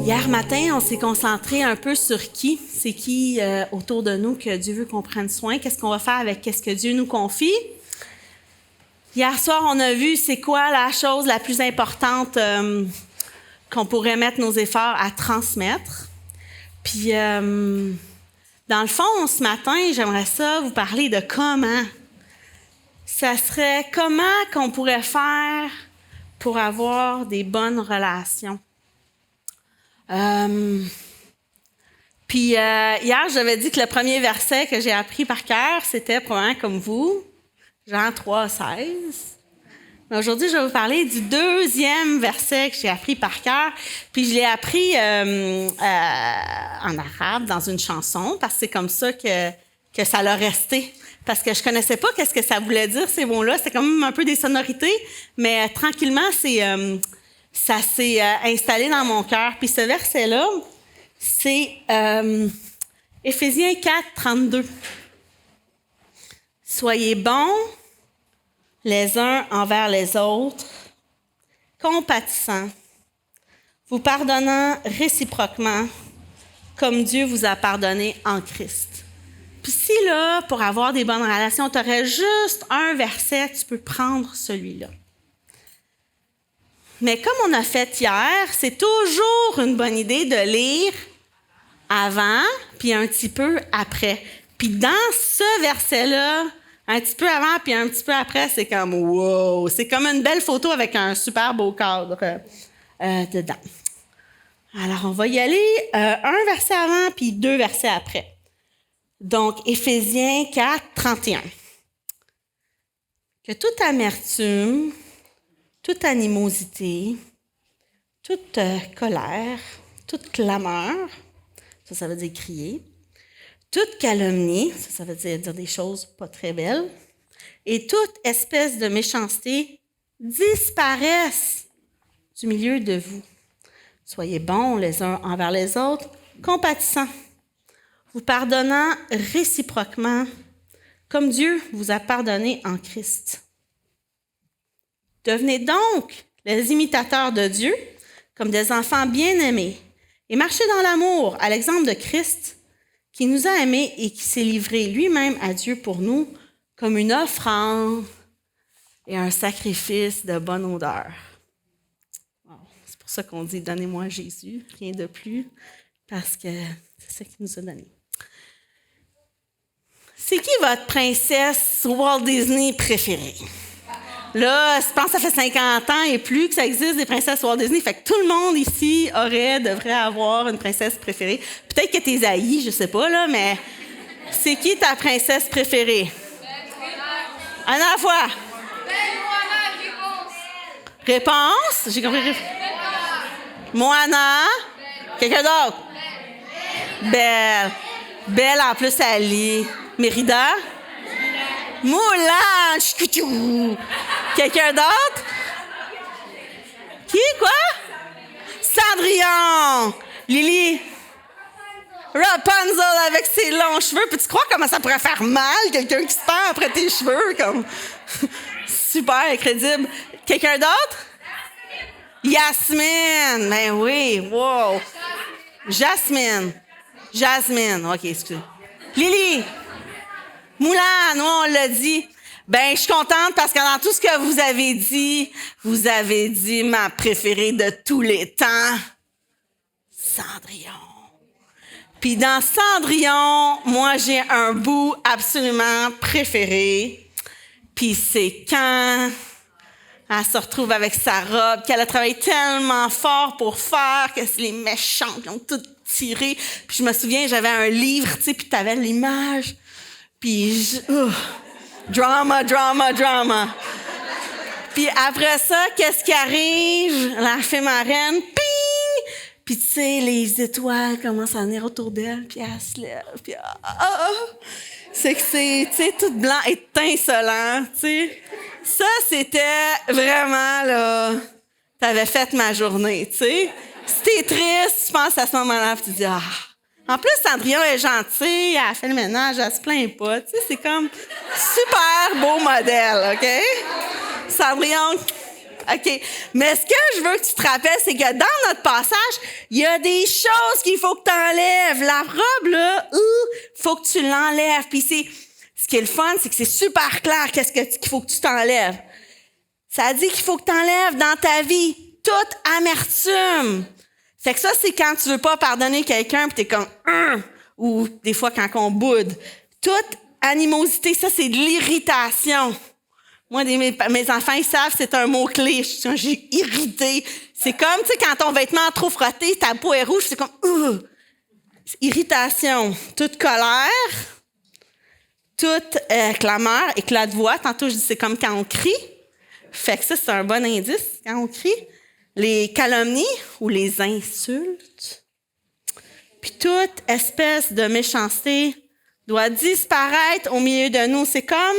Hier matin, on s'est concentré un peu sur qui. C'est qui autour de nous que Dieu veut qu'on prenne soin. Qu'est-ce qu'on va faire avec qu'est-ce que Dieu nous confie. Hier soir, on a vu c'est quoi la chose la plus importante qu'on pourrait mettre nos efforts à transmettre. Puis, dans le fond, ce matin, j'aimerais ça vous parler de comment. Ça serait comment qu'on pourrait faire pour avoir des bonnes relations. Puis hier, j'avais dit que le premier verset que j'ai appris par cœur, c'était probablement comme vous, Jean 3,16. Mais aujourd'hui, je vais vous parler du deuxième verset que j'ai appris par cœur. Puis je l'ai appris en arabe dans une chanson parce que c'est comme ça que ça l'a resté. Parce que je connaissais pas qu'est-ce que ça voulait dire, ces mots-là. C'était quand même un peu des sonorités, mais tranquillement, ça s'est installé dans mon cœur. Puis ce verset-là, c'est Éphésiens 4, 32. Soyez bons les uns envers les autres, compatissants, vous pardonnant réciproquement, comme Dieu vous a pardonné en Christ. Puis si là, pour avoir des bonnes relations, tu aurais juste un verset, tu peux prendre celui-là. Mais comme on a fait hier, c'est toujours une bonne idée de lire avant, puis un petit peu après. Puis dans ce verset-là, un petit peu avant, puis un petit peu après, c'est comme wow! C'est comme une belle photo avec un super beau cadre dedans. Alors, on va y aller un verset avant, puis deux versets après. Donc, Éphésiens 4, 31. Que toute amertume, toute animosité, toute colère, toute clameur, ça veut dire crier, toute calomnie, ça veut dire des choses pas très belles, et toute espèce de méchanceté disparaissent du milieu de vous. Soyez bons les uns envers les autres, compatissants, vous pardonnant réciproquement, comme Dieu vous a pardonné en Christ. Devenez donc les imitateurs de Dieu, comme des enfants bien-aimés, et marchez dans l'amour, à l'exemple de Christ, qui nous a aimés et qui s'est livré lui-même à Dieu pour nous, comme une offrande et un sacrifice de bonne odeur. Wow. C'est pour ça qu'on dit « Donnez-moi Jésus », rien de plus, parce que c'est ça qu'il nous a donné. C'est qui votre princesse Walt Disney préférée? Là, je pense que ça fait 50 ans et plus que ça existe des princesses Walt Disney. Fait que tout le monde ici devrait avoir une princesse préférée. Peut-être que t'es haïs, je sais pas, là, mais c'est qui ta princesse préférée? À la fois. Réponse? J'ai compris. Moana. Quelqu'un d'autre? Belle. Belle, en plus, elle lit. Mérida? Moulin! Quelqu'un d'autre? Qui? Quoi? Cendrillon! Lily? Rapunzel avec ses longs cheveux. Peux-tu croire comment ça pourrait faire mal, quelqu'un qui se perd après tes cheveux? Comme super incroyable. Quelqu'un d'autre? Yasmine! Ben oui, wow! Jasmine. OK, excusez. Lily? Moulin, nous, on l'a dit. Ben, je suis contente parce que dans tout ce que vous avez dit ma préférée de tous les temps, Cendrillon. Puis dans Cendrillon, moi, j'ai un bout absolument préféré. Puis c'est quand elle se retrouve avec sa robe, qu'elle a travaillé tellement fort pour faire que c'est les méchants qui ont tout tiré. Puis je me souviens, j'avais un livre, tu sais, puis t'avais l'image. Puis, drama. Puis après ça, qu'est-ce qui arrive? La fée marraine, ping! Puis tu sais, les étoiles commencent à venir autour d'elle, puis elle se lève, puis c'est que c'est, tu sais, tout blanc, étincelant, tu sais. Ça, c'était vraiment, là, t'avais fait ma journée, tu sais. Si t'es triste, tu penses à ce moment-là, puis tu dis, ah... En plus, Cendrillon est gentille, elle fait le ménage, elle se plaint pas. Tu sais, c'est comme super beau modèle, OK? Cendrillon, OK. Mais ce que je veux que tu te rappelles, c'est que dans notre passage, il y a des choses qu'il faut que tu enlèves. La robe, là, faut que tu l'enlèves. Puis ce qui est le fun, c'est que c'est super clair qu'il faut que tu t'enlèves. Ça dit qu'il faut que tu enlèves dans ta vie toute amertume. Fait que ça, c'est quand tu veux pas pardonner quelqu'un puis t'es comme ou des fois quand on boude. Toute animosité, ça, c'est de l'irritation. Moi, mes enfants, ils savent, c'est un mot-clé. J'ai irrité. C'est comme, tu sais, quand ton vêtement est trop frotté, ta peau est rouge, c'est comme irritation. Toute colère, toute clameur, éclat de voix. Tantôt, je dis c'est comme quand on crie. Fait que ça, c'est un bon indice quand on crie. Les calomnies ou les insultes. Puis toute espèce de méchanceté doit disparaître au milieu de nous. C'est comme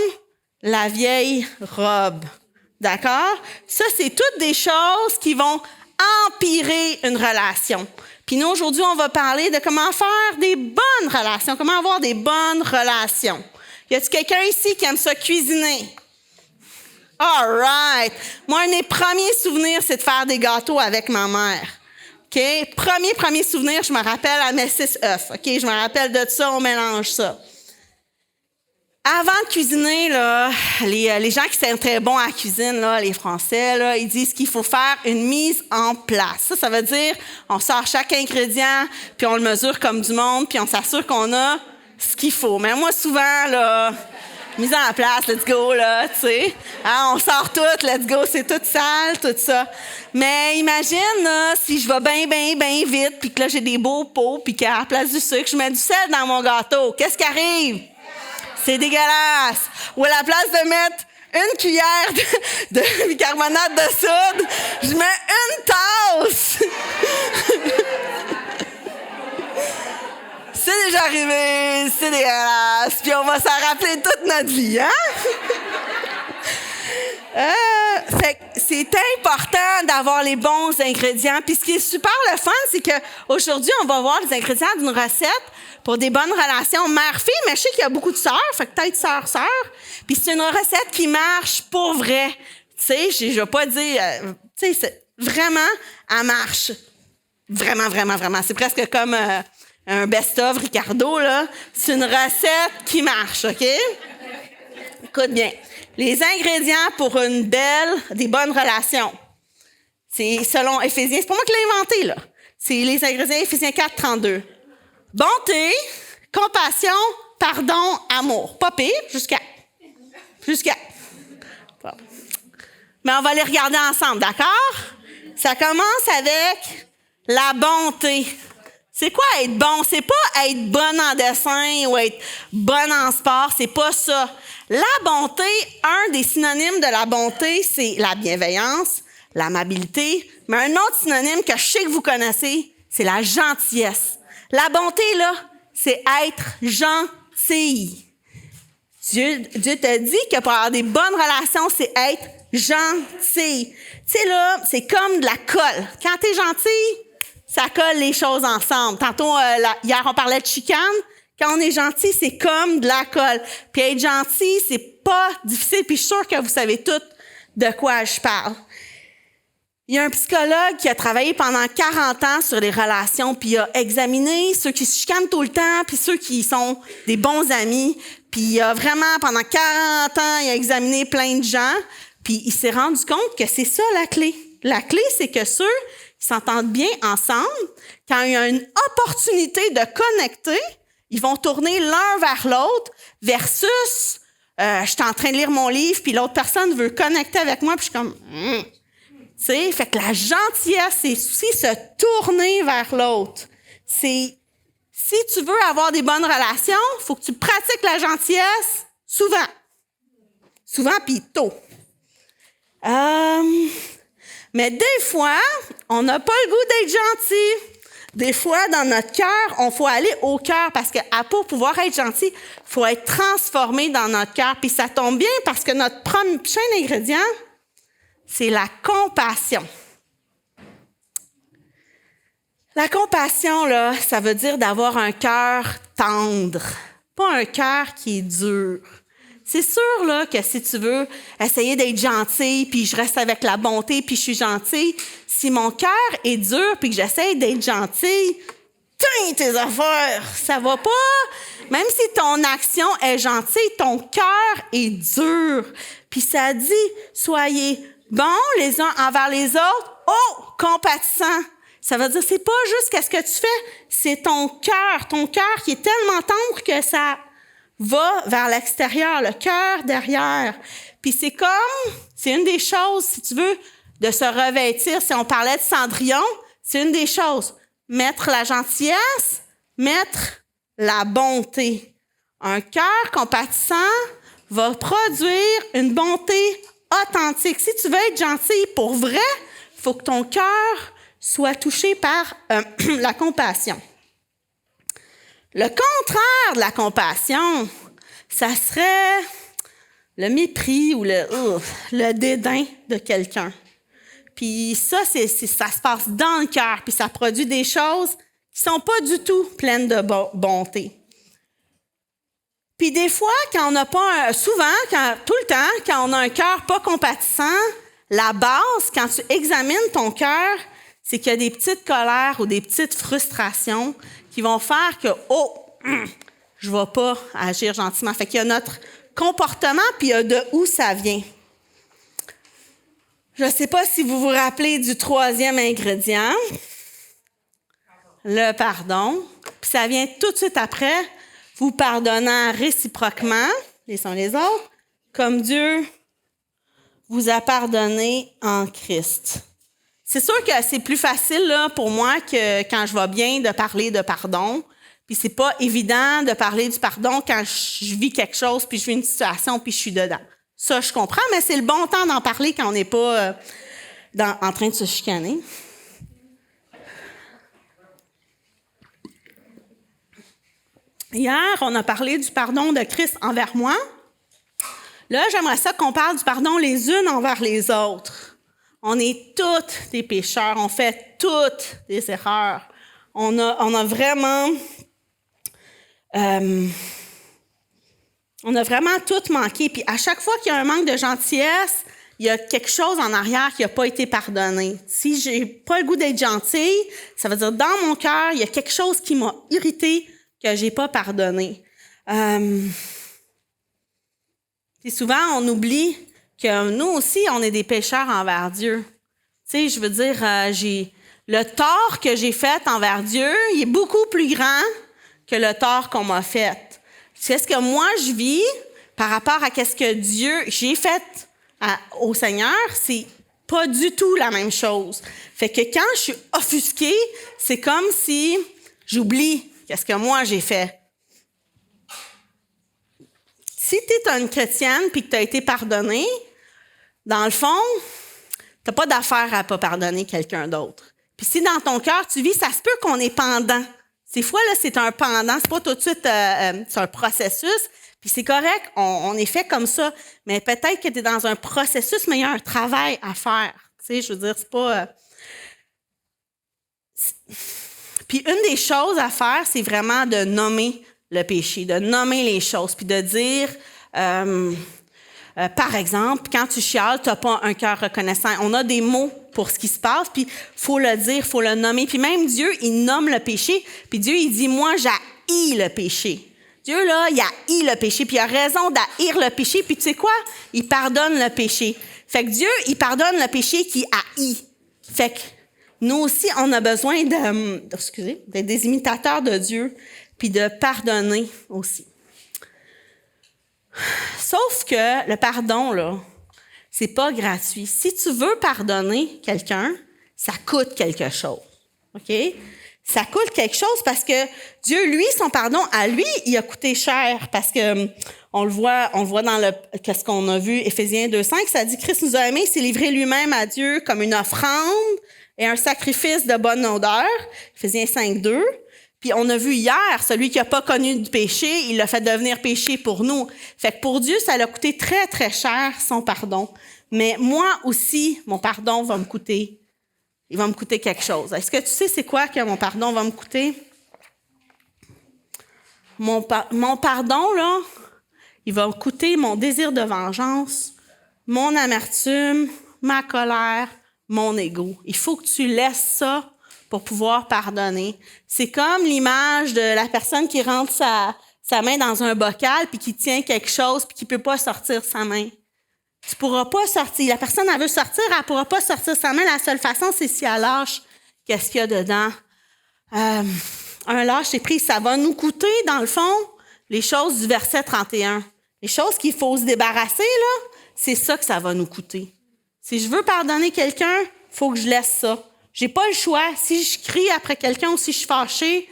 la vieille robe. D'accord? Ça, c'est toutes des choses qui vont empirer une relation. Puis nous, aujourd'hui, on va parler de comment faire des bonnes relations, comment avoir des bonnes relations. Y a-t-il quelqu'un ici qui aime ça cuisiner? All right. Moi, un des premiers souvenirs, c'est de faire des gâteaux avec ma mère. OK? Premier souvenir, je me rappelle à mes 6 œufs. OK? Je me rappelle de ça, on mélange ça. Avant de cuisiner, là, les gens qui sont très bons à la cuisine, là, les Français, là, ils disent qu'il faut faire une mise en place. Ça veut dire, on sort chaque ingrédient, puis on le mesure comme du monde, puis on s'assure qu'on a ce qu'il faut. Mais moi, souvent, là, mise en place, let's go, là, tu sais. Hein, on sort tout, let's go, c'est tout sale, tout ça. Mais imagine, là, si je vais bien vite, puis que là, j'ai des beaux pots, puis qu'à la place du sucre, je mets du sel dans mon gâteau. Qu'est-ce qui arrive? C'est dégueulasse. Ou à la place de mettre une cuillère de bicarbonate de soude, je mets une tasse. C'est déjà arrivé, c'est dégueulasse. Puis on va s'en rappeler toute notre vie, hein? C'est important d'avoir les bons ingrédients. Puis ce qui est super le fun, c'est qu'aujourd'hui, on va voir les ingrédients d'une recette pour des bonnes relations mère-fille, mais je sais qu'il y a beaucoup de sœurs, fait que peut-être sœur-sœur. Puis c'est une recette qui marche pour vrai. Tu sais, je vais pas dire, tu sais, vraiment, elle marche. Vraiment. C'est presque comme un best-of Ricardo, là. C'est une recette qui marche, OK? Écoute bien. Les ingrédients pour des bonnes relations. C'est selon Éphésiens. C'est pas moi qui l'ai inventé, là. C'est les ingrédients Éphésiens 4, 32. Bonté, compassion, pardon, amour. Pas pire, jusqu'à. Mais on va les regarder ensemble, d'accord? Ça commence avec la bonté. C'est quoi être bon? C'est pas être bonne en dessin ou être bonne en sport, c'est pas ça. La bonté, un des synonymes de la bonté, c'est la bienveillance, l'amabilité, mais un autre synonyme que je sais que vous connaissez, c'est la gentillesse. La bonté, là, c'est être gentil. Dieu te dit que pour avoir des bonnes relations, c'est être gentil. Tu sais, là, c'est comme de la colle. Quand t'es gentil, ça colle les choses ensemble. Tantôt, hier, on parlait de chicane. Quand on est gentil, c'est comme de la colle. Puis être gentil, c'est pas difficile. Puis je suis sûre que vous savez toutes de quoi je parle. Il y a un psychologue qui a travaillé pendant 40 ans sur les relations, puis il a examiné ceux qui se chicanent tout le temps, puis ceux qui sont des bons amis. Puis il a vraiment, pendant 40 ans, il a examiné plein de gens, puis il s'est rendu compte que c'est ça la clé. La clé, c'est que ceux qui s'entendent bien ensemble, quand il y a une opportunité de connecter, ils vont tourner l'un vers l'autre versus je suis en train de lire mon livre, puis l'autre personne veut connecter avec moi, puis je suis comme... Tu sais, fait que la gentillesse, c'est aussi se tourner vers l'autre. Si tu veux avoir des bonnes relations, il faut que tu pratiques la gentillesse souvent. Souvent, puis tôt. Mais des fois, on n'a pas le goût d'être gentil. Des fois, dans notre cœur, on faut aller au cœur parce que pour pouvoir être gentil, il faut être transformé dans notre cœur. Puis ça tombe bien parce que notre prochain ingrédient, c'est la compassion. La compassion, là, ça veut dire d'avoir un cœur tendre, pas un cœur qui est dur. C'est sûr là, que si tu veux essayer d'être gentil, puis je reste avec la bonté, puis je suis gentille, si mon cœur est dur, puis que j'essaie d'être gentille, tes affaires, ça va pas. Même si ton action est gentille, ton cœur est dur. Puis ça dit, soyez bons les uns envers les autres, compatissants. Ça veut dire, c'est pas juste qu'est-ce que tu fais, c'est ton cœur qui est tellement tendre que ça va vers l'extérieur, le cœur derrière. Puis c'est une des choses, si tu veux, de se revêtir. Si on parlait de Cendrillon, c'est une des choses. Mettre la gentillesse, mettre la bonté. Un cœur compatissant va produire une bonté authentique. Si tu veux être gentil pour vrai, il faut que ton cœur soit touché par la compassion. Le contraire de la compassion, ça serait le mépris ou le dédain de quelqu'un. Puis ça, ça se passe dans le cœur, puis ça produit des choses qui sont pas du tout pleines de bonté. Puis des fois, quand on n'a pas tout le temps, quand on a un cœur pas compatissant, la base, quand tu examines ton cœur, c'est qu'il y a des petites colères ou des petites frustrations qui vont faire que, je ne vais pas agir gentiment. Fait qu'il y a notre comportement, puis il y a de où ça vient. Je ne sais pas si vous vous rappelez du troisième ingrédient, le pardon. Puis ça vient tout de suite après, vous pardonnant réciproquement, les uns les autres, comme Dieu vous a pardonné en Christ. C'est sûr que c'est plus facile là, pour moi que quand je vais bien de parler de pardon. Puis c'est pas évident de parler du pardon quand je vis quelque chose, puis je vis une situation, puis je suis dedans. Ça, je comprends, mais c'est le bon temps d'en parler quand on n'est pas en train de se chicaner. Hier, on a parlé du pardon de Christ envers moi. Là, j'aimerais ça qu'on parle du pardon les unes envers les autres. On est toutes des pécheurs, on fait toutes des erreurs. On a vraiment tout manqué. Puis à chaque fois qu'il y a un manque de gentillesse, il y a quelque chose en arrière qui n'a pas été pardonné. Si j'ai pas le goût d'être gentille, ça veut dire dans mon cœur, il y a quelque chose qui m'a irrité que j'ai pas pardonné. Puis souvent, on oublie que nous aussi, on est des pécheurs envers Dieu. Tu sais, je veux dire, le tort que j'ai fait envers Dieu, il est beaucoup plus grand que le tort qu'on m'a fait. C'est ce que moi, je vis par rapport à ce que j'ai fait au Seigneur, c'est pas du tout la même chose. Fait que quand je suis offusquée, c'est comme si j'oublie qu'est-ce que moi j'ai fait. Si tu es une chrétienne puis que tu as été pardonnée, dans le fond, tu n'as pas d'affaire à pas pardonner quelqu'un d'autre. Puis si dans ton cœur tu vis, ça se peut qu'on est pendant. Des fois, là, c'est un pendant, c'est pas tout de suite c'est un processus. Puis c'est correct, on est fait comme ça. Mais peut-être que tu es dans un processus, mais il y a un travail à faire. Tu sais, je veux dire, c'est pas... Puis une des choses à faire, c'est vraiment de nommer le péché, de nommer les choses, puis de dire... par exemple, quand tu chiales, tu n'as pas un cœur reconnaissant. On a des mots pour ce qui se passe, puis il faut le dire, il faut le nommer. Puis même Dieu, il nomme le péché, puis Dieu, il dit, moi, j'haïs le péché. Dieu, là, il haït le péché, puis il a raison d'haïr le péché, puis tu sais quoi? Il pardonne le péché. Fait que Dieu, il pardonne le péché qu'il haït. Fait que nous aussi, on a besoin d'être des imitateurs de Dieu, puis de pardonner aussi. Sauf que le pardon, là, c'est pas gratuit. Si tu veux pardonner quelqu'un, ça coûte quelque chose. OK? Ça coûte quelque chose parce que Dieu, lui, son pardon, à lui, il a coûté cher parce que on le voit dans qu'est-ce qu'on a vu, Éphésiens 2:5, ça dit Christ nous a aimés, s'est livré lui-même à Dieu comme une offrande et un sacrifice de bonne odeur. Éphésiens 5:2. Puis on a vu hier, celui qui n'a pas connu du péché, il l'a fait devenir péché pour nous. Fait que pour Dieu, ça l'a coûté très, très cher, son pardon. Mais moi aussi, mon pardon va me coûter. Il va me coûter quelque chose. Est-ce que tu sais c'est quoi que mon pardon va me coûter? Mon pardon, là, il va coûter mon désir de vengeance, mon amertume, ma colère, mon ego. Il faut que tu laisses ça pour pouvoir pardonner. C'est comme l'image de la personne qui rentre sa main dans un bocal puis qui tient quelque chose puis qui peut pas sortir sa main. Tu pourras pas sortir. La personne, elle veut sortir, elle pourra pas sortir sa main. La seule façon, c'est si elle lâche qu'est-ce qu'il y a dedans. Un lâcher-prise, ça va nous coûter, dans le fond, les choses du verset 31. Les choses qu'il faut se débarrasser, là, c'est ça que ça va nous coûter. Si je veux pardonner quelqu'un, il faut que je laisse ça. J'ai pas le choix. Si je crie après quelqu'un ou si je suis fâchée,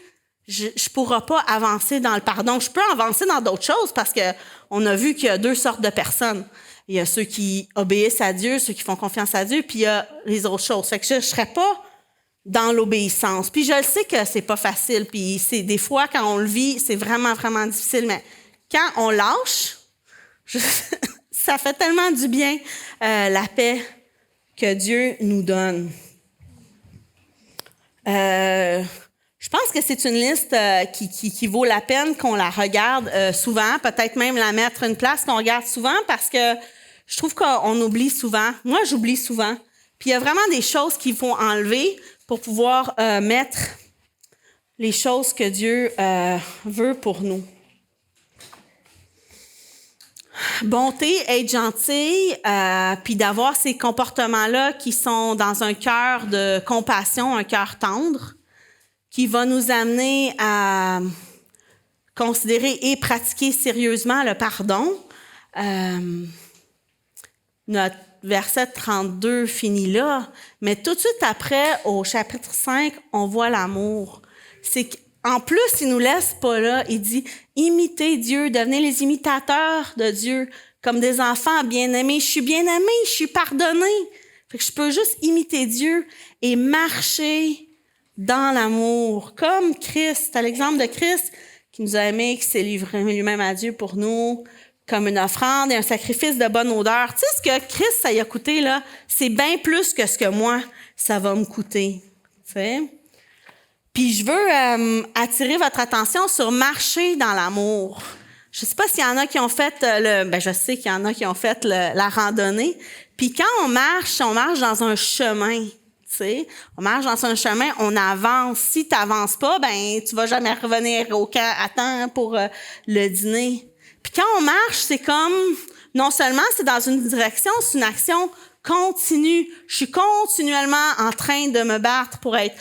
je pourrai pas avancer dans le pardon. Je peux avancer dans d'autres choses parce que on a vu qu'il y a 2 sortes de personnes. Il y a ceux qui obéissent à Dieu, ceux qui font confiance à Dieu, puis il y a les autres choses. Fait que je serais pas dans l'obéissance. Puis je le sais que c'est pas facile, puis c'est des fois quand on le vit, c'est vraiment vraiment difficile, mais quand on lâche, ça fait tellement du bien la paix que Dieu nous donne. Je pense que c'est une liste qui vaut la peine qu'on la regarde souvent, peut-être même la mettre une place qu'on regarde souvent parce que je trouve qu'on oublie souvent. Moi, j'oublie souvent. Puis il y a vraiment des choses qu'il faut enlever pour pouvoir mettre les choses que Dieu veut pour nous. Bonté, être gentil, puis d'avoir ces comportements-là qui sont dans un cœur de compassion, un cœur tendre, qui va nous amener à considérer et pratiquer sérieusement le pardon. Notre verset 32 finit là, mais tout de suite après, au chapitre 5, on voit l'amour. C'est qu'en plus, il nous laisse pas là. Il dit « Imitez Dieu, devenez les imitateurs de Dieu, comme des enfants bien-aimés. Je suis bien-aimé, je suis pardonné. » Fait que je peux juste imiter Dieu et marcher dans l'amour, comme Christ. C'est l'exemple de Christ qui nous a aimés, qui s'est livré lui-même à Dieu pour nous, comme une offrande et un sacrifice de bonne odeur. Tu sais, ce que Christ, ça y a coûté, là, c'est bien plus que ce que moi, ça va me coûter. Tu sais? Puis je veux attirer votre attention sur marcher dans l'amour. Je sais pas s'il y en a qui ont fait je sais qu'il y en a qui ont fait la randonnée. Puis quand on marche dans un chemin. Tu sais, on marche dans un chemin, on avance. Si tu n'avances pas, tu vas jamais revenir au camp à temps pour le dîner. Puis quand on marche, c'est comme, non seulement c'est dans une direction, c'est une action continue. Je suis continuellement en train de me battre pour être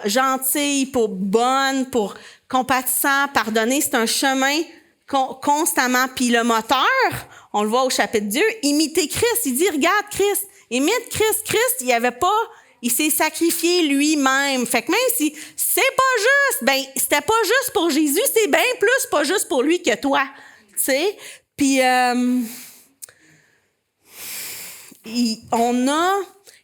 gentille, pour bonne, pour compatissant, pardonner. C'est un chemin constamment. Puis le moteur, on le voit au chapitre 2, imiter Christ. Il dit, regarde Christ, imite Christ. Christ, il s'est sacrifié lui-même. Fait que même si c'est pas juste, c'était pas juste pour Jésus, c'est bien plus pas juste pour lui que toi. Tu sais? Puis,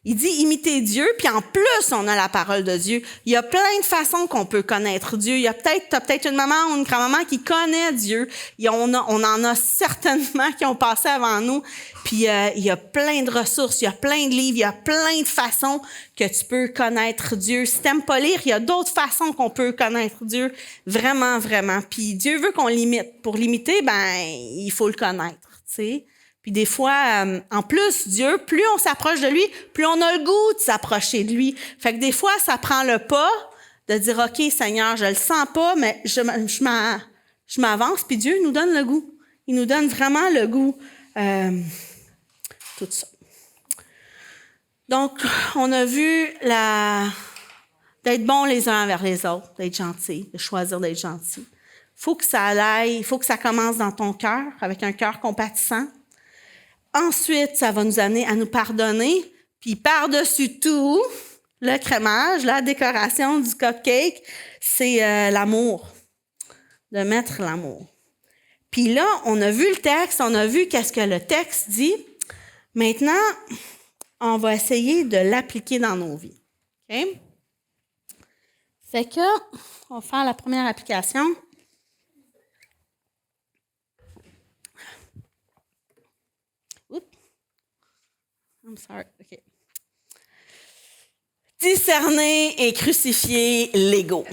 il dit imiter Dieu, puis en plus, on a la parole de Dieu. Il y a plein de façons qu'on peut connaître Dieu. T'as peut-être une maman ou une grand-maman qui connaît Dieu. On en a certainement qui ont passé avant nous. Puis il y a plein de ressources, il y a plein de livres, il y a plein de façons que tu peux connaître Dieu. Si t'aimes pas lire, il y a d'autres façons qu'on peut connaître Dieu. Vraiment, vraiment. Puis Dieu veut qu'on l'imite. Pour l'imiter, il faut le connaître, tu sais. Puis des fois, en plus, Dieu, plus on s'approche de lui, plus on a le goût de s'approcher de lui. Fait que des fois, ça prend le pas de dire, OK, Seigneur, je le sens pas, mais je m'avance, puis Dieu nous donne le goût. Il nous donne vraiment le goût. Tout ça. Donc, on a vu d'être bons les uns envers les autres, d'être gentils, de choisir d'être gentils. Faut que ça aille, il faut que ça commence dans ton cœur, avec un cœur compatissant. Ensuite, ça va nous amener à nous pardonner. Puis par-dessus tout, le crémage, la décoration du cupcake, c'est l'amour. De mettre l'amour. Puis là, on a vu le texte, on a vu qu'est-ce que le texte dit. Maintenant, on va essayer de l'appliquer dans nos vies. OK? Fait que, on va faire la première application. I'm sorry. OK. Discerner et crucifier l'ego.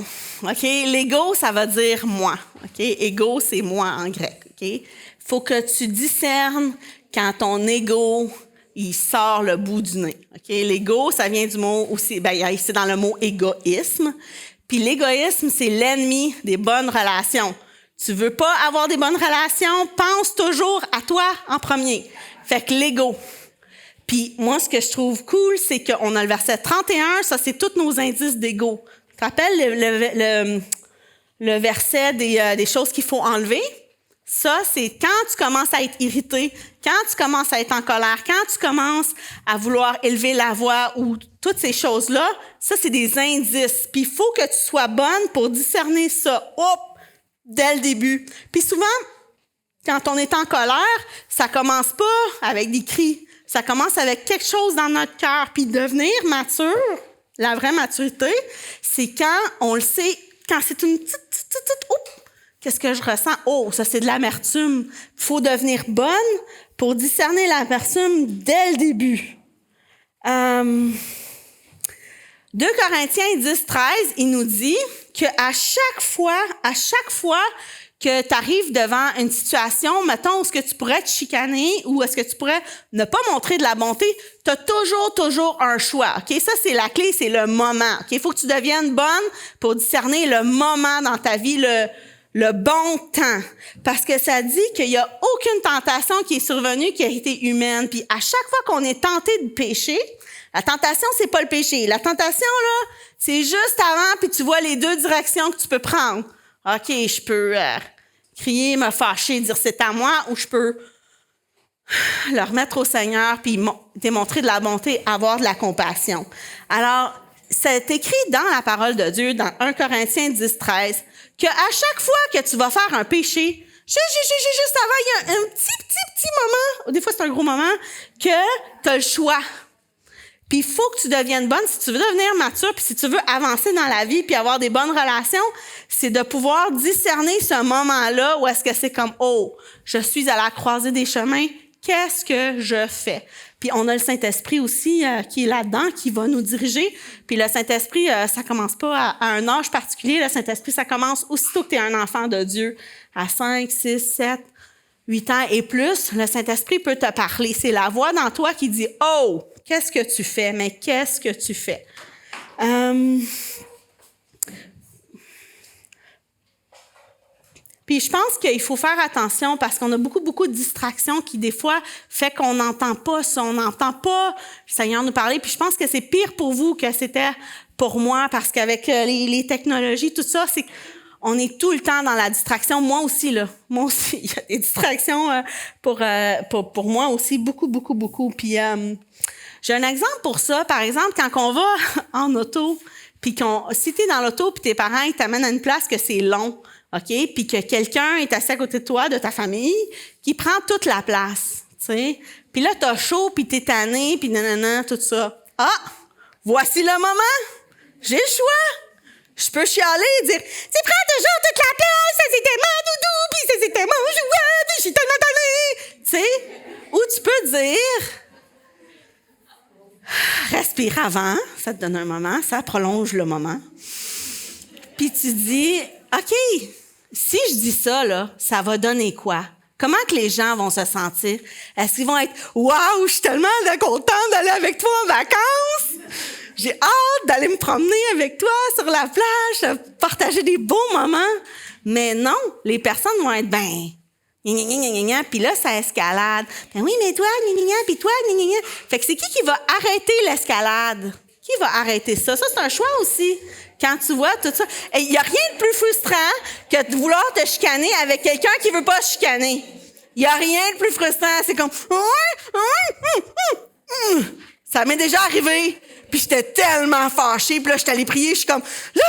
OK? L'ego, ça veut dire moi. OK? Ego, c'est moi en grec. OK? Faut que tu discernes quand ton ego, il sort le bout du nez. OK? L'ego, ça vient du mot aussi, c'est dans le mot égoïsme. Puis l'égoïsme, c'est l'ennemi des bonnes relations. Tu veux pas avoir des bonnes relations, pense toujours à toi en premier. Fait que l'ego. Puis moi, ce que je trouve cool, c'est qu'on a le verset 31, ça, c'est tous nos indices d'ego. Tu te rappelles le verset des choses qu'il faut enlever? Ça, c'est quand tu commences à être irrité, quand tu commences à être en colère, quand tu commences à vouloir élever la voix ou toutes ces choses-là, ça, c'est des indices. Puis il faut que tu sois bonne pour discerner ça, dès le début. Puis souvent, quand on est en colère, ça commence pas avec des cris. Ça commence avec quelque chose dans notre cœur. Puis devenir mature, la vraie maturité, c'est quand on le sait, quand c'est une petite qu'est-ce que je ressens? Oh, ça, c'est de l'amertume. Il faut devenir bonne pour discerner l'amertume dès le début. 2 Corinthiens 10, 13, il nous dit qu'à chaque fois que tu arrives devant une situation, mettons, où est-ce que tu pourrais te chicaner ou est-ce que tu pourrais ne pas montrer de la bonté, tu as toujours un choix. OK? Ça, c'est la clé, c'est le moment. OK? Il faut que tu deviennes bonne pour discerner le moment dans ta vie, le bon temps. Parce que ça dit qu'il n'y a aucune tentation qui est survenue qui a été humaine. Puis à chaque fois qu'on est tenté de pécher, la tentation, c'est pas le péché. La tentation, là, c'est juste avant, puis tu vois les deux directions que tu peux prendre. OK, je peux crier, me fâcher, dire c'est à moi, ou je peux le remettre au Seigneur, puis démontrer de la bonté, avoir de la compassion. Alors, c'est écrit dans la parole de Dieu, dans 1 Corinthiens 10, 13, qu'à chaque fois que tu vas faire un péché, juste avant, il y a un petit moment, des fois c'est un gros moment, que tu as le choix. Puis il faut que tu deviennes bonne si tu veux devenir mature, puis si tu veux avancer dans la vie puis avoir des bonnes relations, c'est de pouvoir discerner ce moment-là où est-ce que c'est comme, oh, je suis à la croisée des chemins, qu'est-ce que je fais? Puis on a le Saint-Esprit aussi qui est là-dedans, qui va nous diriger. Puis le Saint-Esprit, ça commence pas à un âge particulier. Le Saint-Esprit, ça commence aussitôt que tu es un enfant de Dieu, à 5, 6, 7, 8 ans et plus. Le Saint-Esprit peut te parler. C'est la voix dans toi qui dit, oh, qu'est-ce que tu fais? Mais qu'est-ce que tu fais? Puis je pense qu'il faut faire attention parce qu'on a beaucoup de distractions qui, des fois, fait qu'on n'entend pas ça. On n'entend pas le Seigneur nous parler. Puis je pense que c'est pire pour vous que c'était pour moi parce qu'avec les technologies, tout ça, c'est on est tout le temps dans la distraction. Moi aussi, il y a des distractions pour moi aussi, beaucoup. Puis j'ai un exemple pour ça. Par exemple, quand on va en auto, puis si t'es dans l'auto, puis tes parents ils t'amènent à une place que c'est long, OK? Puis que quelqu'un est assis à côté de toi, de ta famille, qui prend toute la place, tu sais. Puis là, t'as chaud, puis t'es tanné, puis nanana, tout ça. Ah! Voici le moment! J'ai le choix! Je peux chialer et dire « Tu prends toujours toute la place, ça c'était mon doudou, puis ça c'était mon jouet, puis je suis tellement tannée! » Tu sais? Ou tu peux dire « Respire avant, ça te donne un moment, ça prolonge le moment. » Puis tu dis « OK, si je dis ça, là, ça va donner quoi? Comment que les gens vont se sentir? Est-ce qu'ils vont être « Wow, je suis tellement contente d'aller avec toi en vacances! J'ai hâte d'aller me promener avec toi sur la plage, de partager des beaux moments. » Mais non, les personnes vont être « Ben, gna, puis là, ça escalade. Ben oui, mais toi, puis toi, gna. » Fait que c'est qui va arrêter l'escalade? Qui va arrêter ça? Ça, c'est un choix aussi. Quand tu vois tout ça, il n'y a rien de plus frustrant que de vouloir te chicaner avec quelqu'un qui ne veut pas se chicaner. Il n'y a rien de plus frustrant. C'est comme... Ça m'est déjà arrivé. Puis j'étais tellement fâchée. Puis là, j'étais allée prier. Je suis comme, là,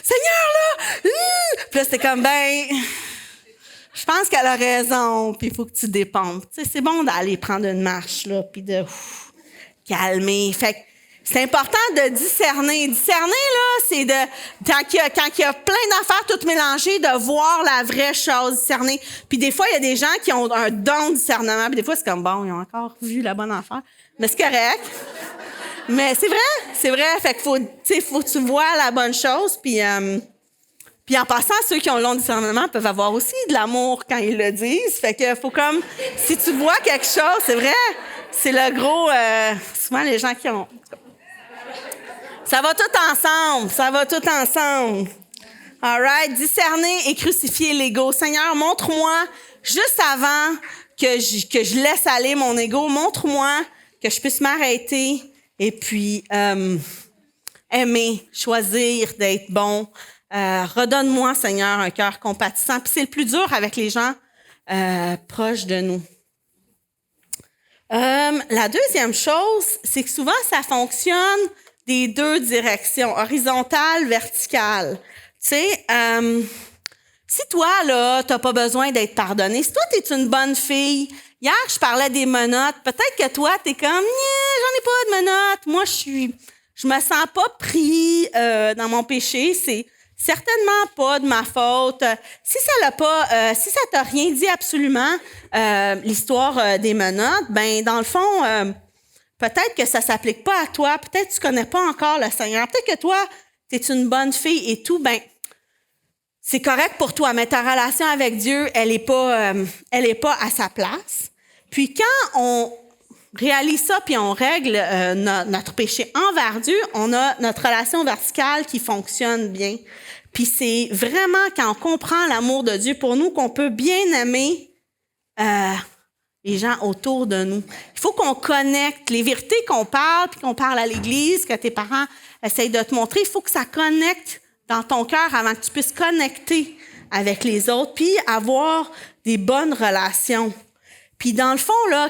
Seigneur, là. Puis là, c'était comme, ben... Je pense qu'elle a raison. Puis il faut que tu dépompes. Tu sais, c'est bon d'aller prendre une marche, là. Puis de calmer. Fait que c'est important de discerner. Discerner, là, c'est de... Quand il y a plein d'affaires toutes mélangées, de voir la vraie chose, discerner. Puis des fois, il y a des gens qui ont un don de discernement. Puis des fois, c'est comme, bon, ils ont encore vu la bonne affaire. Mais c'est correct. Mais c'est vrai. Fait qu'il faut que tu vois la bonne chose. Puis Puis en passant, ceux qui ont le long discernement peuvent avoir aussi de l'amour quand ils le disent. Fait que faut comme, si tu vois quelque chose, c'est vrai, c'est le gros, souvent les gens qui ont... Ça va tout ensemble, ça va tout ensemble. All right, discerner et crucifier l'ego. Seigneur, montre-moi, juste avant que je laisse aller mon ego, montre-moi que je puisse m'arrêter et puis aimer, choisir d'être bon. Redonne-moi, Seigneur, un cœur compatissant. Puis c'est le plus dur avec les gens proches de nous. La deuxième chose, c'est que souvent, ça fonctionne des deux directions, horizontale, verticale. Tu sais, si toi, là, t'as pas besoin d'être pardonné, si toi, t'es une bonne fille, hier, je parlais des menottes, peut-être que toi, t'es comme, j'en ai pas de menottes, moi, je me sens pas pris dans mon péché, c'est certainement pas de ma faute. Si ça t'a rien dit absolument, l'histoire des menottes, ben, dans le fond, peut-être que ça s'applique pas à toi, peut-être que tu connais pas encore le Seigneur, peut-être que toi, t'es une bonne fille et tout, ben, c'est correct pour toi, mais ta relation avec Dieu, elle est pas à sa place. Puis quand on réalise ça puis on règle notre péché envers Dieu, on a notre relation verticale qui fonctionne bien. Puis c'est vraiment quand on comprend l'amour de Dieu pour nous qu'on peut bien aimer les gens autour de nous. Il faut qu'on connecte les vérités qu'on parle puis qu'on parle à l'Église, que tes parents essayent de te montrer. Il faut que ça connecte dans ton cœur avant que tu puisses connecter avec les autres puis avoir des bonnes relations. Puis dans le fond, là,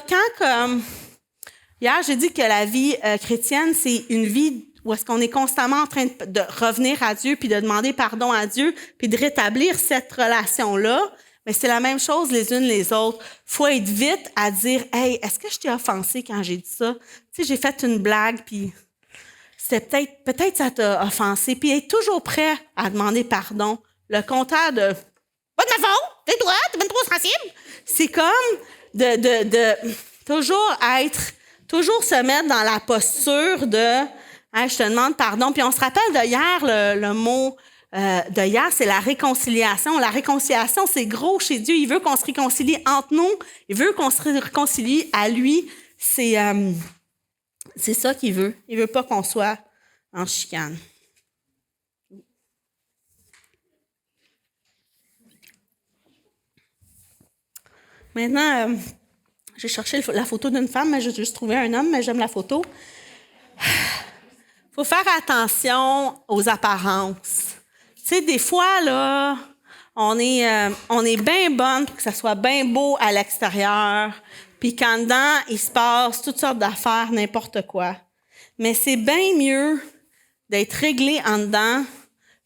hier, j'ai dit que la vie chrétienne, c'est une vie où est-ce qu'on est constamment en train de revenir à Dieu puis de demander pardon à Dieu puis de rétablir cette relation-là. Mais c'est la même chose les unes les autres. Faut être vite à dire « Hey, est-ce que je t'ai offensé quand j'ai dit ça? » Tu sais, j'ai fait une blague puis c'était peut-être ça t'a offensé. Puis être toujours prêt à demander pardon. Le contraire de « Pas de ma faute, c'est toi, t'es même trop sensible. » C'est comme de toujours se mettre dans la posture de hey, je te demande pardon. Puis on se rappelle de hier, le mot de hier, c'est la réconciliation. La réconciliation, c'est gros chez Dieu. Il veut qu'on se réconcilie entre nous. Il veut qu'on se réconcilie à lui. C'est ça qu'il veut. Il veut pas qu'on soit en chicane. Maintenant, j'ai cherché la photo d'une femme, mais j'ai juste trouvé un homme, mais j'aime la photo. Faut faire attention aux apparences. Tu sais, des fois, là, on est bien bonne pour que ça soit bien beau à l'extérieur, puis qu'en dedans, il se passe toutes sortes d'affaires, n'importe quoi. Mais c'est bien mieux d'être réglé en dedans,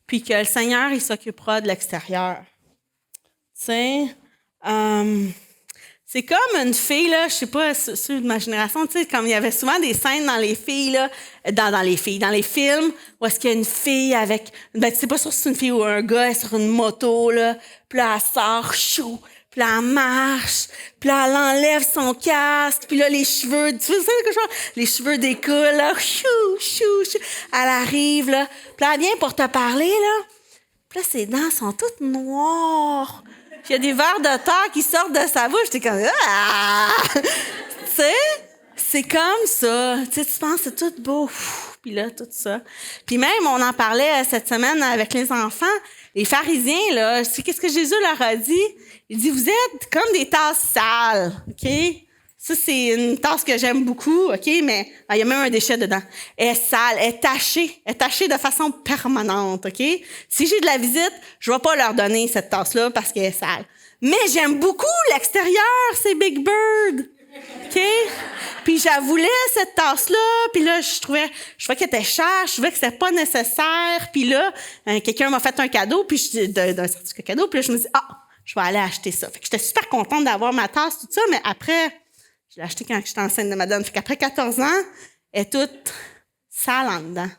puis que le Seigneur, il s'occupera de l'extérieur. Tu sais, c'est comme une fille, là, je sais pas, ceux de ma génération, tu sais, comme il y avait souvent des scènes dans les filles, là, dans les films, où est-ce qu'il y a une fille avec, ben, tu sais pas si c'est une fille ou un gars sur une moto, là, puis là, elle sort chaud, puis là, elle marche, puis là, elle enlève son casque, puis là, les cheveux, tu sais quelque chose? Les cheveux découlent, là, chou, elle arrive, là, puis là, elle vient pour te parler, là, puis là, ses dents sont toutes noires. Puis il y a des vers de terre qui sortent de sa bouche. T'es comme, ah! Tu sais, c'est comme ça. Tu sais, tu penses, c'est tout beau. Puis là, tout ça. Puis même, on en parlait cette semaine avec les enfants. Les pharisiens, là, c'est qu'est-ce que Jésus leur a dit? Il dit, vous êtes comme des tasses sales, OK? Ça, c'est une tasse que j'aime beaucoup, OK? Mais il y a même un déchet dedans. Elle est sale, elle est tachée de façon permanente, OK? Si j'ai de la visite, je vais pas leur donner cette tasse-là parce qu'elle est sale. Mais j'aime beaucoup l'extérieur, c'est Big Bird, OK? Puis j'avoulais cette tasse-là, puis là, je trouvais qu'elle était chère, je trouvais que c'était pas nécessaire. Puis là, quelqu'un m'a fait un cadeau, puis d'un certificat cadeau, puis là, je me dis, je vais aller acheter ça. Fait que j'étais super contente d'avoir ma tasse, tout ça, mais après... Je l'ai acheté quand j'étais enceinte de madame. Fait qu'après 14 ans, elle est toute sale en dedans.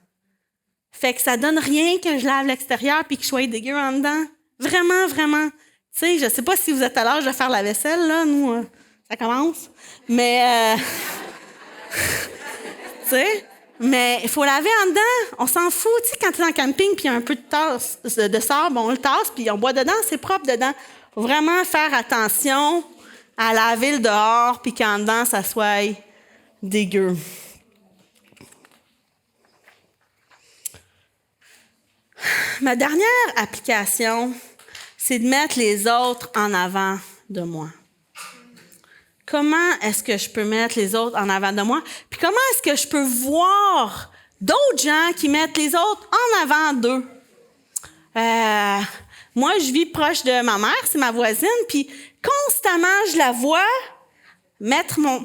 Fait que ça donne rien que je lave l'extérieur puis que je sois dégueu en dedans. Vraiment, vraiment. Tu sais, je sais pas si vous êtes à l'âge de faire la vaisselle, là. Nous, ça commence. Mais, tu sais, Mais il faut laver en dedans. On s'en fout. Tu sais, quand tu es en camping puis il y a un peu de sable, on le tasse puis on boit dedans, c'est propre dedans. Il faut vraiment faire attention à laver le dehors puis qu'en dedans, ça soit dégueu. Ma dernière application, c'est de mettre les autres en avant de moi. Comment est-ce que je peux mettre les autres en avant de moi? Puis comment est-ce que je peux voir d'autres gens qui mettent les autres en avant d'eux? Moi, je vis proche de ma mère, c'est ma voisine, puis constamment, je la vois mettre mon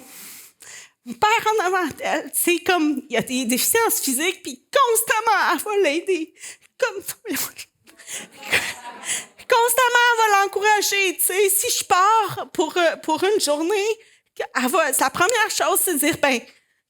père en avant d'elle. C'est comme, il y a des déficiences physiques, puis constamment, elle va l'aider. Constamment, elle va l'encourager. Tu sais, si je pars pour une journée, sa première chose, c'est de dire, ben,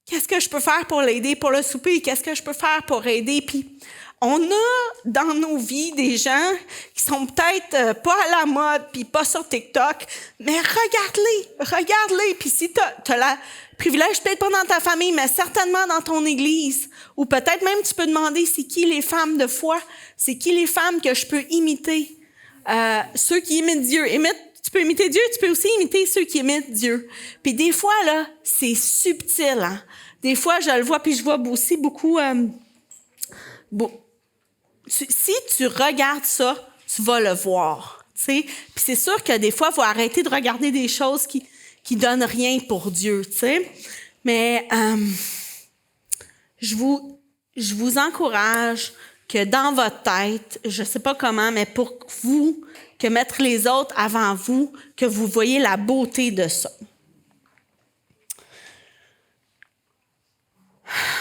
qu'est-ce que je peux faire pour l'aider pour le souper? Qu'est-ce que je peux faire pour aider? Puis, on a dans nos vies des gens qui sont peut-être pas à la mode, puis pas sur TikTok, mais regarde-les. Puis si t'as le privilège, peut-être pas dans ta famille, mais certainement dans ton église, ou peut-être même tu peux demander, c'est qui les femmes de foi? C'est qui les femmes que je peux imiter? Ceux qui imitent Dieu. Tu peux imiter Dieu, tu peux aussi imiter ceux qui imitent Dieu. Puis des fois, là, c'est subtil. Hein? Des fois, je le vois, puis je vois aussi beaucoup... si tu regardes ça, tu vas le voir. T'sais? Puis c'est sûr que des fois, il faut arrêter de regarder des choses qui donnent rien pour Dieu. T'sais? Mais je vous encourage que dans votre tête, je ne sais pas comment, mais pour vous, que mettre les autres avant vous, que vous voyez la beauté de ça.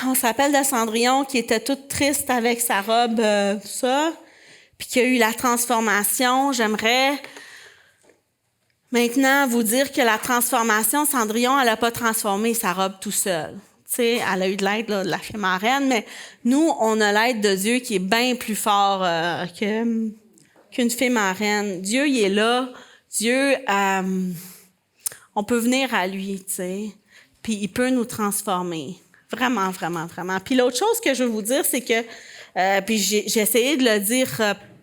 On s'appelle de Cendrillon qui était toute triste avec sa robe, ça, puis qui a eu la transformation. J'aimerais maintenant vous dire que la transformation, Cendrillon, elle n'a pas transformé sa robe tout seule. Tu sais, elle a eu de l'aide là, de la fée marraine, mais nous, on a l'aide de Dieu qui est bien plus fort qu'une fée marraine. Dieu, il est là. Dieu, on peut venir à lui, tu sais, puis il peut nous transformer. Vraiment, vraiment, vraiment. Puis l'autre chose que je veux vous dire, c'est que, puis j'ai essayé de le dire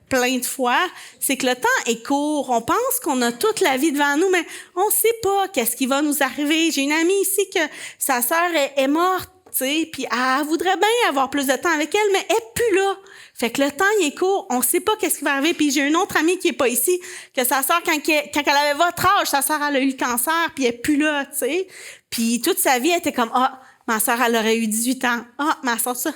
plein de fois, c'est que le temps est court. On pense qu'on a toute la vie devant nous, mais on sait pas qu'est-ce qui va nous arriver. J'ai une amie ici que sa sœur est morte, tu sais, puis elle voudrait bien avoir plus de temps avec elle, mais elle est plus là. Fait que le temps, il est court. On sait pas qu'est-ce qui va arriver. Puis j'ai une autre amie qui est pas ici, que sa sœur, quand elle avait votre âge, sa sœur, elle a eu le cancer, puis elle est plus là, tu sais. Puis toute sa vie, elle était comme, ma sœur, elle aurait eu 18 ans. Ma sœur, ça.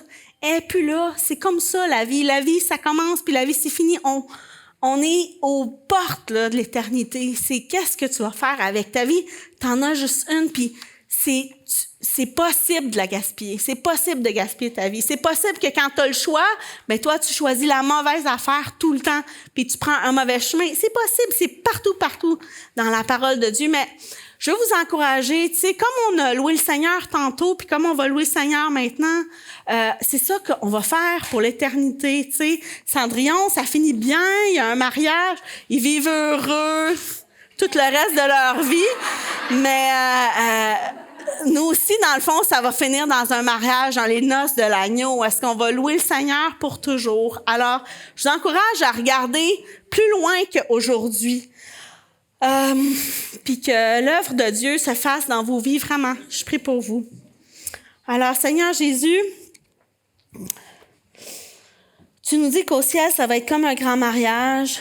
Elle n'est plus là. C'est comme ça, la vie. La vie, ça commence, puis la vie, c'est fini. On est aux portes là, de l'éternité. C'est qu'est-ce que tu vas faire avec ta vie? T'en as juste une, puis c'est possible de la gaspiller. C'est possible de gaspiller ta vie. C'est possible que quand tu as le choix, ben toi, tu choisis la mauvaise affaire tout le temps, puis tu prends un mauvais chemin. C'est possible. C'est partout dans la parole de Dieu, mais je veux vous encourager, tu sais, comme on a loué le Seigneur tantôt, puis comme on va louer le Seigneur maintenant, c'est ça qu'on va faire pour l'éternité, tu sais. Cendrillon, ça finit bien, il y a un mariage, ils vivent heureux tout le reste de leur vie, mais nous aussi, dans le fond, ça va finir dans un mariage, dans les noces de l'agneau, où est-ce qu'on va louer le Seigneur pour toujours. Alors, je vous encourage à regarder plus loin qu'aujourd'hui. Puis que l'œuvre de Dieu se fasse dans vos vies, vraiment. Je prie pour vous. Alors, Seigneur Jésus, tu nous dis qu'au ciel, ça va être comme un grand mariage,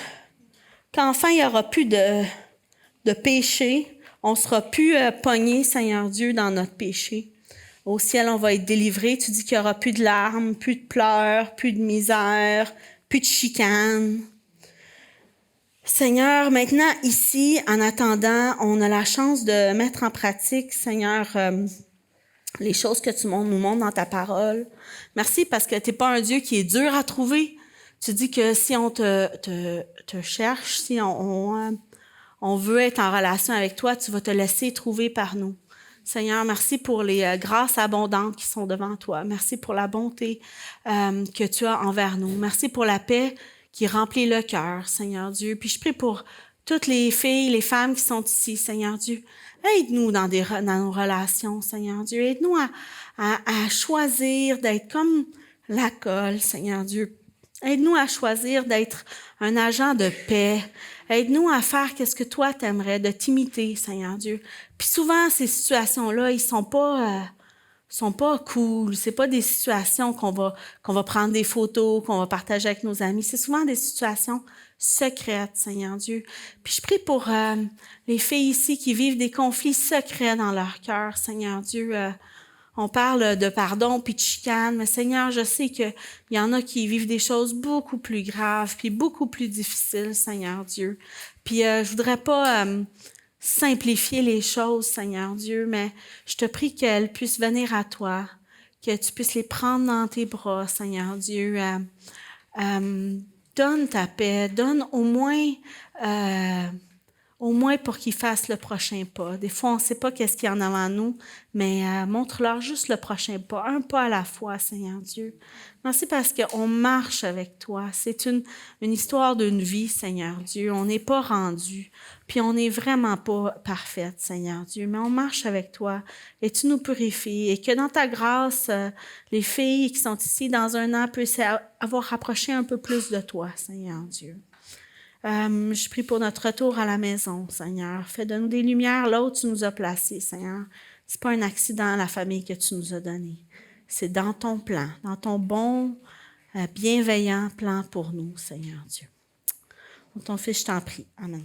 qu'enfin, il n'y aura plus de péché. On ne sera plus pogné, Seigneur Dieu, dans notre péché. Au ciel, on va être délivré. Tu dis qu'il n'y aura plus de larmes, plus de pleurs, plus de misère, plus de chicanes. Seigneur, maintenant, ici, en attendant, on a la chance de mettre en pratique, Seigneur, les choses que tu nous montres dans ta parole. Merci parce que tu n'es pas un Dieu qui est dur à trouver. Tu dis que si on te cherche, si on veut être en relation avec toi, tu vas te laisser trouver par nous. Seigneur, merci pour les grâces abondantes qui sont devant toi. Merci pour la bonté que tu as envers nous. Merci pour la paix qui remplit le cœur, Seigneur Dieu. Puis je prie pour toutes les filles, les femmes qui sont ici, Seigneur Dieu. Aide-nous dans nos relations, Seigneur Dieu. Aide-nous à choisir d'être comme la colle, Seigneur Dieu. Aide-nous à choisir d'être un agent de paix. Aide-nous à faire ce que toi t'aimerais, de t'imiter, Seigneur Dieu. Puis souvent, ces situations-là, ils sont pas cool. C'est pas des situations qu'on va prendre des photos, qu'on va partager avec nos amis. C'est souvent des situations secrètes, Seigneur Dieu. Puis je prie pour les filles ici qui vivent des conflits secrets dans leur cœur, Seigneur Dieu. On parle de pardon puis de chicane, mais Seigneur, je sais qu'il y en a qui vivent des choses beaucoup plus graves puis beaucoup plus difficiles, Seigneur Dieu. Puis je voudrais pas simplifier les choses, Seigneur Dieu, mais je te prie qu'elles puissent venir à toi, que tu puisses les prendre dans tes bras, Seigneur Dieu. Donne ta paix, donne au moins pour qu'ils fassent le prochain pas. Des fois, on ne sait pas qu'est-ce qu'il y en a avant nous, mais montre-leur juste le prochain pas, un pas à la fois, Seigneur Dieu. Merci parce qu'on marche avec toi. C'est une histoire d'une vie, Seigneur Dieu. On n'est pas rendu, puis on n'est vraiment pas parfaite, Seigneur Dieu, mais on marche avec toi et tu nous purifies et que dans ta grâce, les filles qui sont ici dans un an puissent avoir rapproché un peu plus de toi, Seigneur Dieu. Je prie pour notre retour à la maison, Seigneur. Fais de nous des lumières là où tu nous as placés, Seigneur. C'est pas un accident, la famille que tu nous as donnée. C'est dans ton plan, dans ton bon, bienveillant plan pour nous, Seigneur Dieu. Pour ton Fils, je t'en prie. Amen.